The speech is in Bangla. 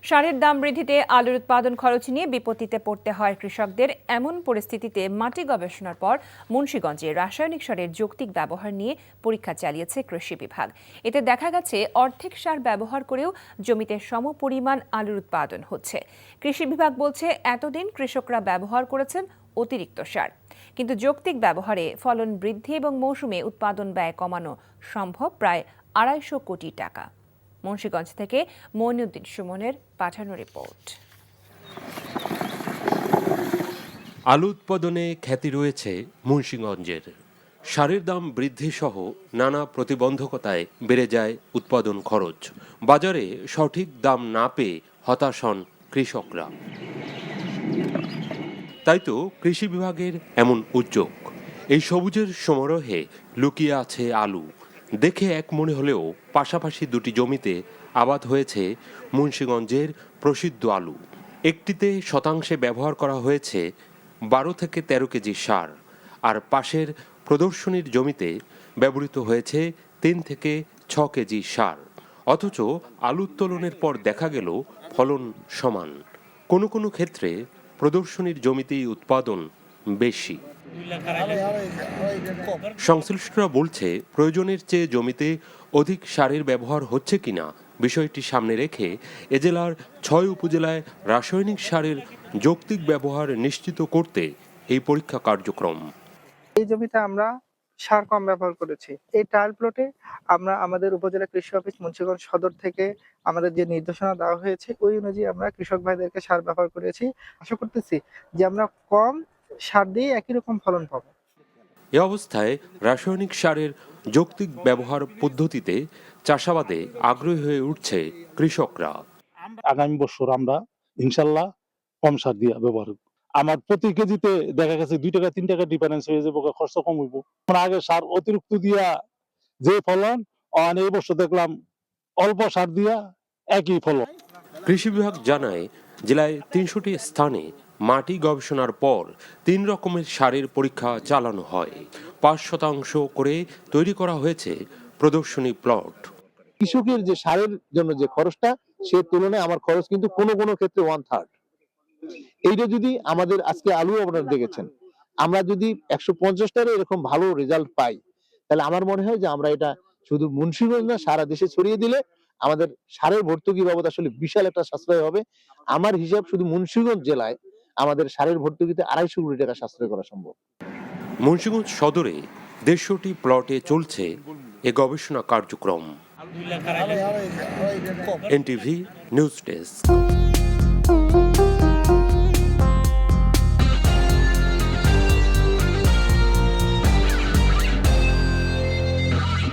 সারের দাম বৃদ্ধিতে আলুর উৎপাদন খরচ নিয়ে বিপত্তিতে পড়তে হয় কৃষকদের। এমন পরিস্থিতিতে মাটি গবেষণার পর মুন্সিগঞ্জে রাসায়নিক সারের যৌক্তিক ব্যবহার নিয়ে পরীক্ষা চালিয়েছে কৃষি বিভাগ। এতে দেখা গেছে অর্ধেক সার ব্যবহার করেও জমিতে সমপরিমাণ আলুর উৎপাদন হচ্ছে। কৃষি বিভাগ বলছে এতদিন কৃষকরা ব্যবহার করেছেন অতিরিক্ত সার, কিন্তু যৌক্তিক ব্যবহারে ফলন বৃদ্ধি এবং মৌসুমে উৎপাদন ব্যয় কমানো সম্ভব প্রায় ২৫০ কোটি টাকা। মুন্সিগঞ্জ থেকে মইনুদ্দিন সুমনের পাঠানো রিপোর্ট। আলু উৎপাদনে খ্যাতি রয়েছে মুন্সিগঞ্জের। সারের দাম বৃদ্ধি সহ নানা প্রতিবন্ধকতায় বেড়ে যায় উৎপাদন খরচ। বাজারে সঠিক দাম না পেয়ে হতাশ হন কৃষকরা। তাই তো কৃষি বিভাগের এমন উদ্যোগ। এই সবুজের সমারোহে লুকিয়ে আছে আলু। দেখে এক মনে হলেও পাশাপাশি দুটি জমিতে আবাদ হয়েছে মুন্সিগঞ্জের প্রসিদ্ধ আলু। একটিতে শতাংশে ব্যবহার করা হয়েছে ১২ থেকে ১৩ কেজি সার, আর পাশের প্রদর্শনীর জমিতে ব্যবহৃত হয়েছে ৩ থেকে ৬ কেজি সার। অথচ আলু উত্তোলনের পর দেখা গেল ফলন সমান। কোনো কোনো ক্ষেত্রে প্রদর্শনীর জমিতেই উৎপাদন বেশি। সংশ্লিষ্টরা বলছে প্রয়োজনের চেয়ে জমিতে অধিক সারের ব্যবহার হচ্ছে কিনা বিষয়টি সামনে রেখে এ জেলার ৬ উপজেলায় রাসায়নিক সারের যৌক্তিক ব্যবহার নিশ্চিত করতে এই পরীক্ষা কার্যক্রম। এই জমিতে আমরা সার কম ব্যবহার করেছি। এই ট্রায়াল প্লটে আমরা আমাদের উপজেলা কৃষি অফিস মুন্সিগঞ্জ সদর থেকে আমাদের যে নির্দেশনা দেওয়া হয়েছে ওই অনুযায়ী আমরা কৃষক ভাইদেরকে সার ব্যবহার করেছি। আশা করতেছি যে আমরা কম সার দিয়ে একই রকম ফলন পাবো। এ অবস্থায় রাসায়নিক সারের যৌক্তিক ব্যবহার পদ্ধতিতে চাষাবাদে আগ্রহী হয়ে উঠছে কৃষকরা। আগামী বছর আমরা ইনশাল্লাহ কম সার দিয়ে ব্যবহার করব। আমার প্রতি কেজিতে দেখা গেছে ২ টাকা ৩ টাকা ডিফারেন্স হয়ে যাবো, খরচ কম হইব। আগে সার অতিরিক্ত দিয়া যে ফলন, এই বছর দেখলাম অল্প সার দিয়া একই ফলন। কৃষি বিভাগ জানায় জেলায় ৩০০টি স্থানে মাটি গবেষণার পর ৩ রকমের সারের পরীক্ষা চালানো হয়। ৫% করে তৈরি করা হয়েছে প্রদর্শনী প্লট। কৃষকের যে সারের জন্য যে খরচটা, সে তুলনায় আমার খরচ কিন্তু কোনো কোনো ক্ষেত্রে 1/3। এইটা যদি আমাদের আজকে আলু আপনারা দেখেছেন, আমরা যদি ১৫০টার এরকম ভালো রেজাল্ট পাই, তাহলে আমার মনে হয় যে আমরা এটা শুধু মুন্সিগঞ্জ না সারা দেশে ছড়িয়ে দিলে আমাদের সারের ভর্তুকি বাবদ আসলে বিশাল একটা সাশ্রয় হবে। আমার হিসাব শুধু মুন্সিগঞ্জ জেলায় আমাদের সারের ভর্তুকিতে ২৫০ কোটি টাকা সাশ্রয় করা সম্ভব। মুন্সিগঞ্জ সদরে ১৫০টি প্লটে চলছে এ গবেষণা কার্যক্রম। NTV news desk.